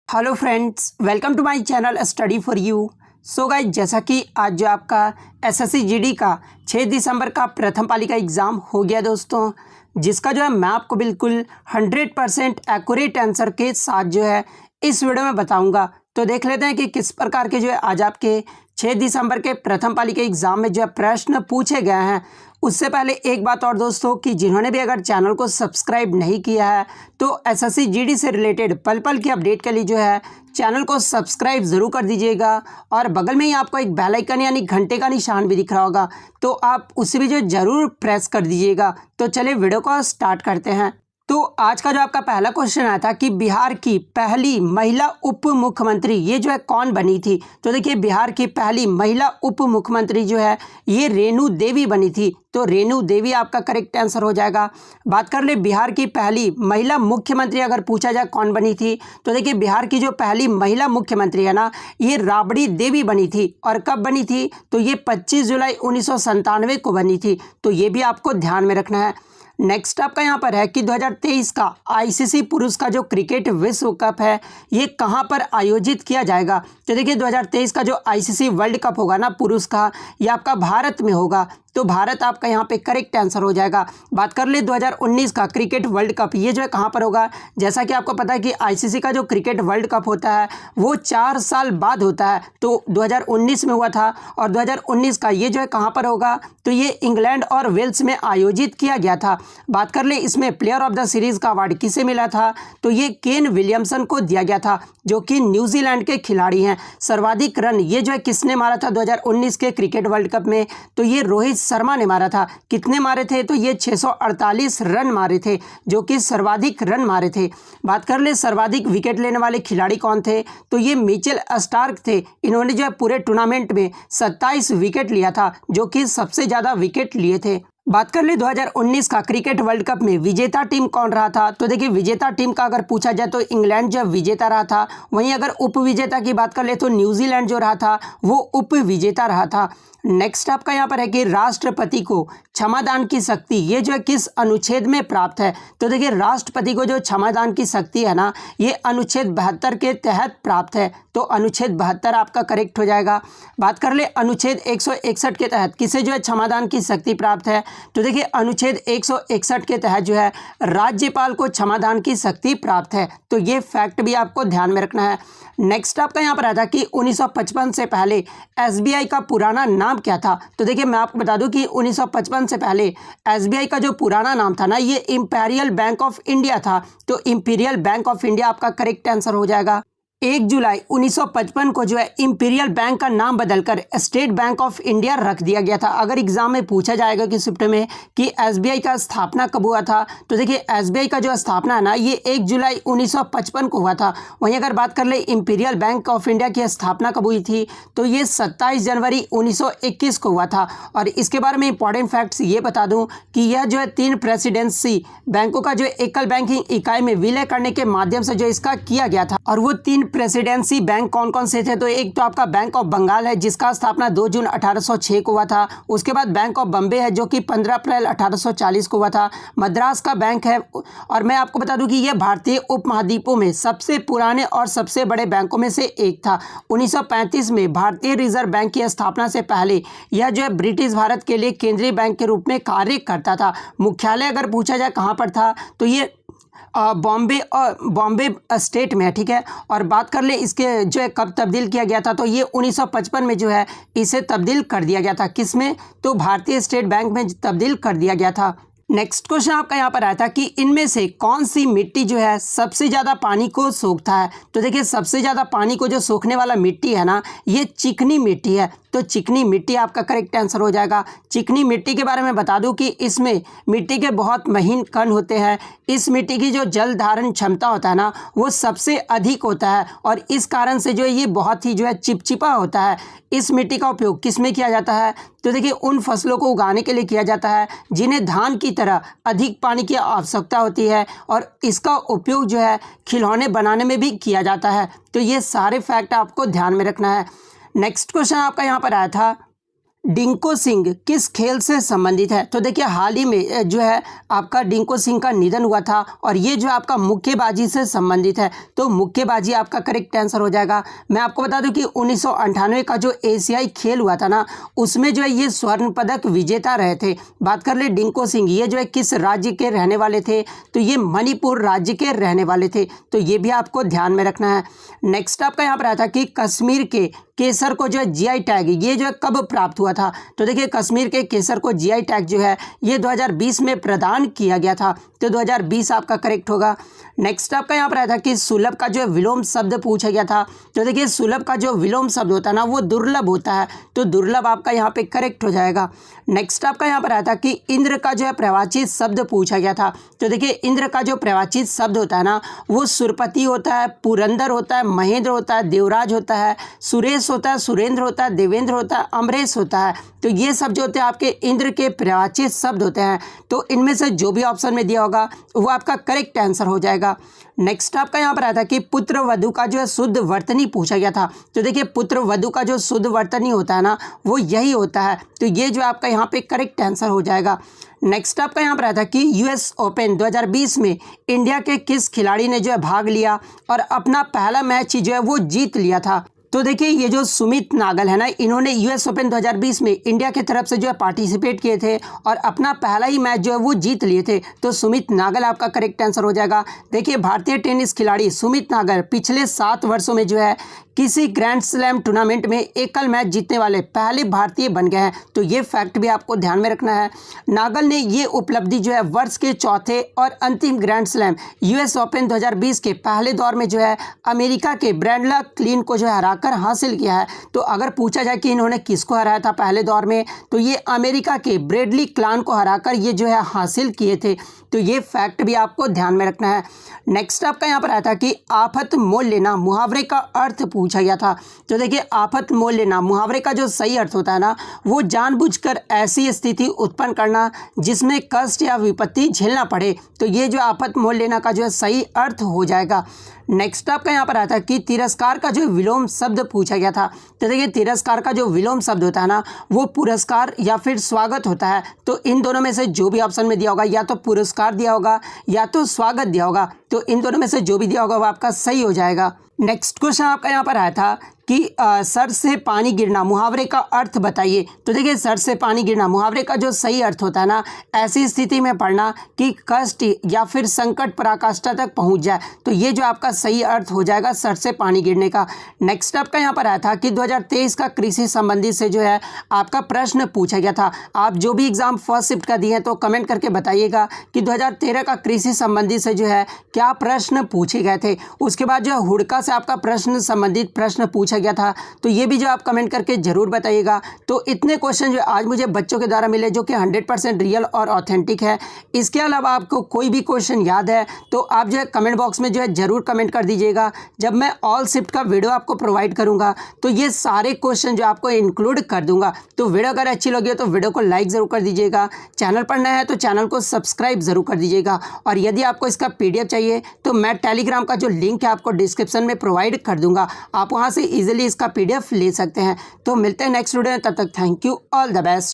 Hello friends, welcome to my channel study for you. So guys, जैसा कि आज जो आपका एसएससी जीडी का 6 दिसंबर का प्रथम पाली का एग्ज़ाम हो गया दोस्तों, जिसका जो है मैं आपको बिल्कुल 100% एक्यूरेट आंसर के साथ जो है इस वीडियो में बताऊंगा। तो देख लेते हैं कि किस प्रकार के जो है आज आपके 6 दिसंबर के प्रथम पाली के एग्ज़ाम में जो है प्रश्न पूछे गए हैं। उससे पहले एक बात और दोस्तों, कि जिन्होंने भी अगर चैनल को सब्सक्राइब नहीं किया है तो एसएससी जीडी से रिलेटेड पल पल की अपडेट के लिए जो है चैनल को सब्सक्राइब ज़रूर कर दीजिएगा। और बगल में ही आपको एक बेल आइकन यानी घंटे का निशान भी दिख रहा होगा, तो आप उसे भी जो ज़रूर प्रेस कर दीजिएगा। तो चलिए वीडियो को स्टार्ट करते हैं। तो आज का जो आपका पहला क्वेश्चन आया था कि बिहार की पहली महिला उप मुख्यमंत्री ये जो है कौन बनी थी। तो देखिए, बिहार की पहली महिला उप मुख्यमंत्री जो है ये रेणु देवी बनी थी। तो रेणु देवी आपका करेक्ट आंसर हो जाएगा। बात कर ले बिहार की पहली महिला मुख्यमंत्री अगर पूछा जाए कौन बनी थी, तो देखिए बिहार की जो पहली महिला मुख्यमंत्री है ना, ये राबड़ी देवी बनी थी। और कब बनी थी? तो ये 25 जुलाई 1997 को बनी थी। तो ये भी आपको ध्यान में रखना है। नेक्स्ट आपका यहाँ पर है कि 2023 का आईसीसी पुरुष का जो क्रिकेट विश्व कप है ये कहाँ पर आयोजित किया जाएगा। तो देखिए 2023 का जो आईसीसी वर्ल्ड कप होगा ना पुरुष का, ये आपका भारत में होगा। तो भारत आपका यहाँ पे करेक्ट आंसर हो जाएगा। बात कर ले 2019 का क्रिकेट वर्ल्ड कप, ये जो है कहाँ पर होगा। जैसा कि आपको पता है कि आईसीसी का जो क्रिकेट वर्ल्ड कप होता है वो 4 साल बाद होता है। तो 2019 में हुआ था और 2019 का ये जो है कहाँ पर होगा, तो ये इंग्लैंड और वेल्स में आयोजित किया गया था। बात कर ले इसमें प्लेयर ऑफ द सीरीज़ का अवार्ड किसे मिला था, तो ये केन विलियमसन को दिया गया था, जो कि न्यूजीलैंड के खिलाड़ी हैं। सर्वाधिक रन ये जो है किसने मारा था 2019 के क्रिकेट वर्ल्ड कप में, तो ये रोहित शर्मा ने मारा था। कितने मारे थे? तो ये 648 रन मारे थे, जो कि सर्वाधिक रन मारे थे। बात कर ले सर्वाधिक विकेट लेने वाले खिलाड़ी कौन थे, तो ये मिचेल स्टार्क थे। इन्होंने जो है पूरे टूर्नामेंट में 27 विकेट लिया था, जो कि सबसे ज़्यादा विकेट लिए थे। बात कर ले 2019 का क्रिकेट वर्ल्ड कप में विजेता टीम कौन रहा था। तो देखिए विजेता टीम का अगर पूछा जाए तो इंग्लैंड जो विजेता रहा था। वहीं अगर उप विजेता की बात कर ले तो न्यूजीलैंड जो रहा था वो उप विजेता रहा था। नेक्स्ट आपका यहाँ पर है कि राष्ट्रपति को क्षमादान की शक्ति ये जो है किस अनुच्छेद में प्राप्त है। तो देखिए राष्ट्रपति को जो क्षमादान की शक्ति है ना, ये अनुच्छेद 72 के तहत प्राप्त है। तो अनुच्छेद 72 आपका करेक्ट हो जाएगा। बात कर ले अनुच्छेद 161 के तहत किसे जो है क्षमादान की शक्ति प्राप्त है। तो देखिए अनुच्छेद 161 के तहत जो है राज्यपाल को क्षमादान की शक्ति प्राप्त है। तो ये फैक्ट भी आपको ध्यान में रखना है। नेक्स्ट आपका यहाँ पर आता है कि 1955 से पहले एसबीआई का पुराना नाम क्या था। तो देखिए मैं आपको बता दूं कि 1955 से पहले एसबीआई का जो पुराना नाम था ना, ये इंपीरियल बैंक ऑफ इंडिया था। तो इंपीरियल बैंक ऑफ इंडिया आपका करेक्ट आंसर हो जाएगा। 1 जुलाई 1955 को जो है इंपीरियल बैंक का नाम बदलकर स्टेट बैंक ऑफ इंडिया रख दिया गया था। अगर एग्जाम में पूछा जाएगा कि शिफ्ट में कि एसबीआई का स्थापना कब हुआ था, तो देखिए एसबीआई का जो स्थापना है ना, ये 1 जुलाई 1955 को हुआ था। वहीं अगर बात कर ले इंपीरियल बैंक ऑफ इंडिया की स्थापना कब हुई थी, तो ये 27 जनवरी 1921 को हुआ था। और इसके बारे में इंपॉर्टेंट फैक्ट्स ये बता दूँ कि यह जो है 3 प्रेसिडेंसी बैंकों का जो एकल बैंकिंग इकाई में विलय करने के माध्यम से जो इसका किया गया था। और वो 3 प्रेसिडेंसी बैंक कौन कौन से थे, तो एक तो आपका बैंक ऑफ बंगाल है जिसका स्थापना 2 जून 1806 को हुआ था। उसके बाद बैंक ऑफ बम्बे है जो कि 15 अप्रैल 1840 को हुआ था। मद्रास का बैंक है। और मैं आपको बता दूं कि यह भारतीय उपमहाद्वीपों में सबसे पुराने और सबसे बड़े बैंकों में से एक था। 1935 में भारतीय रिजर्व बैंक की स्थापना से पहले यह जो है ब्रिटिश भारत के लिए केंद्रीय बैंक के रूप में कार्य करता था। मुख्यालय अगर पूछा जाए कहाँ पर था, तो ये बॉम्बे स्टेट में है, ठीक है। और बात कर ले इसके जो है कब तब्दील किया गया था, तो ये 1955 में जो है इसे तब्दील कर दिया गया था। किस में? तो भारतीय स्टेट बैंक में तब्दील कर दिया गया था। नेक्स्ट क्वेश्चन आपका यहाँ पर आया था कि इनमें से कौन सी मिट्टी जो है सबसे ज़्यादा पानी को सोखता है। तो देखिए सबसे ज़्यादा पानी को जो सोखने वाला मिट्टी है ना, ये चिकनी मिट्टी है। तो चिकनी मिट्टी आपका करेक्ट आंसर हो जाएगा। चिकनी मिट्टी के बारे में बता दूं कि इसमें मिट्टी के बहुत महीन कण होते हैं। इस मिट्टी की जो जल धारण क्षमता होता है ना, वो सबसे अधिक होता है। और इस कारण से जो है ये बहुत ही जो है चिपचिपा होता है। इस मिट्टी का उपयोग किस में किया जाता है, तो देखिए उन फसलों को उगाने के लिए किया जाता है जिन्हें धान की तरह अधिक पानी की आवश्यकता होती है। और इसका उपयोग जो है खिलौने बनाने में भी किया जाता है। तो ये सारे फैक्ट आपको ध्यान में रखना है। नेक्स्ट क्वेश्चन आपका यहाँ पर आया था डिंको सिंह किस खेल से संबंधित है? तो देखिए हाल ही में जो है आपका डिंको सिंह का निधन हुआ था और ये जो आपका मुक्केबाजी से संबंधित है, तो मुक्केबाजी आपका करेक्ट आंसर हो जाएगा। मैं आपको बता दूं कि 1998 का जो एशियाई खेल हुआ था ना, उसमें जो है ये स्वर्ण पदक विजेता रहे थे। बात कर ले डिंको सिंह, ये जो है किस राज्य के रहने वाले थे? तो ये मणिपुर राज्य के रहने वाले थे, तो ये भी आपको ध्यान में रखना है। नेक्स्ट आपका यहाँ पर आया था कि कश्मीर के केसर को जो है जीआई टैग ये जो है कब प्राप्त हुआ था? तो देखिए कश्मीर के केसर को जीआई टैग जो है ये 2020 में प्रदान किया गया था, तो 2020 आपका करेक्ट होगा। नेक्स्ट आपका यहाँ पर आया था कि सुलभ का जो विलोम शब्द पूछा गया था। तो देखिए सुलभ का जो विलोम शब्द होता है ना, वो दुर्लभ होता है, तो दुर्लभ आपका यहाँ पे करेक्ट हो जाएगा। नेक्स्ट आपका यहाँ पर आया था कि इंद्र का जो है प्रवाचित शब्द पूछा गया था। तो देखिए इंद्र का जो प्रवाचित शब्द होता है ना, वो सुरपति होता है, पुरंदर होता है, महेंद्र होता है, देवराज होता है, सुरेश होता है, सुरेंद्र होता है, देवेंद्र होता है, अमरेश होता है। तो ये सब जो होते हैं आपके इंद्र के प्रवाचित शब्द होते हैं, तो इनमें से जो भी ऑप्शन में दिया होगा वो आपका करेक्ट आंसर हो जाएगा। नेक्स्ट आपका यहाँ पर आया था कि पुत्र वधु का जो है शुद्ध वर्तनी पूछा गया था। तो देखिए पुत्र वधु का जो शुद्ध वर्तनी होता है ना, वो यही होता है, तो ये जो आपका यहाँ पे करेक्ट आंसर हो जाएगा। नेक्स्ट आपका यहाँ पर आया था कि यूएस ओपन 2020 में इंडिया के किस खिलाड़ी ने जो है भाग लिया और अपना पहला मैच जो है वो जीत लिया था? तो देखिए ये जो सुमित नागल है ना, इन्होंने यूएस ओपन 2020 में इंडिया की तरफ से जो है पार्टिसिपेट किए थे और अपना पहला ही मैच जो है वो जीत लिए थे, तो सुमित नागल आपका करेक्ट आंसर हो जाएगा। देखिए भारतीय टेनिस खिलाड़ी सुमित नागल पिछले 7 वर्षों में जो है किसी ग्रैंड स्लैम टूर्नामेंट में एकल मैच जीतने वाले पहले भारतीय बन गए हैं, तो ये फैक्ट भी आपको ध्यान में रखना है। नागल ने ये उपलब्धि जो है वर्ष के चौथे और अंतिम ग्रैंड स्लैम यूएस ओपन 2020 के पहले दौर में जो है अमेरिका के ब्रैडला क्लीन को जो है हराकर हासिल किया है। तो अगर पूछा जाए कि इन्होंने किसको हराया था पहले दौर में, तो ये अमेरिका के ब्रेडली क्लान को हराकर ये जो है हासिल किए थे, तो ये फैक्ट भी आपको ध्यान में रखना है। नेक्स्ट आपका यहाँ पर आया था कि आफत मोल लेना मुहावरे का अर्थ पूछा गया था। तो देखिए आफत मोल लेना मुहावरे का जो सही अर्थ होता है ना, वो जानबूझकर ऐसी स्थिति उत्पन्न करना जिसमें कष्ट या विपत्ति झेलना पड़े, तो ये जो आफत मोल लेना का जो है सही अर्थ हो जाएगा। नेक्स्ट आपका यहाँ पर आता है कि तिरस्कार का जो विलोम शब्द पूछा गया था। तो देखिए तिरस्कार का जो विलोम शब्द होता है ना, वो पुरस्कार या फिर स्वागत होता है, तो इन दोनों में से जो भी ऑप्शन में दिया होगा, या तो पुरस्कार दिया होगा या तो स्वागत दिया होगा, तो इन दोनों में से जो भी दिया होगा वो आपका सही हो जाएगा। नेक्स्ट क्वेश्चन आपका यहाँ पर आया था कि सर से पानी गिरना मुहावरे का अर्थ बताइए। तो देखिए सर से पानी गिरना मुहावरे का जो सही अर्थ होता है ना, ऐसी स्थिति में पड़ना कि कष्ट या फिर संकट पराकाष्ठा तक पहुंच जाए, तो ये जो आपका सही अर्थ हो जाएगा सर से पानी गिरने का। नेक्स्ट आपका यहाँ पर आया था कि 2023 का कृषि संबंधी से जो है आपका प्रश्न पूछा गया था। आप जो भी एग्जाम फर्स्ट शिफ्ट का दिए हैं तो कमेंट करके बताइएगा कि 2013 का कृषि संबंधी से जो है क्या प्रश्न पूछे गए थे। उसके बाद जो हुड़का से आपका प्रश्न संबंधित प्रश्न पूछा गया था, तो ये भी जो आप कमेंट करके जरूर बताइएगा। तो इतने क्वेश्चन जो आज मुझे बच्चों के द्वारा मिले जो कि 100% रियल और ऑथेंटिक है। इसके अलावा आपको कोई भी क्वेश्चन याद है तो आप जो है कमेंट बॉक्स में जो है जरूर कमेंट कर दीजिएगा। जब मैं ऑल शिफ्ट का वीडियो आपको प्रोवाइड करूंगा तो ये सारे क्वेश्चन जो आपको इंक्लूड कर दूंगा। तो वीडियो अगर अच्छी लगी हो तो वीडियो को लाइक जरूर कर दीजिएगा, चैनल पर नया है तो चैनल को सब्सक्राइब जरूर कर दीजिएगा। और यदि आपको इसका PDF चाहिए तो मैं टेलीग्राम का जो लिंक है आपको डिस्क्रिप्शन में प्रोवाइड कर दूंगा, आप वहां से इजीली इसका PDF ले सकते हैं। तो मिलते हैं नेक्स्ट वीडियो में, तब तक thank you, all the best.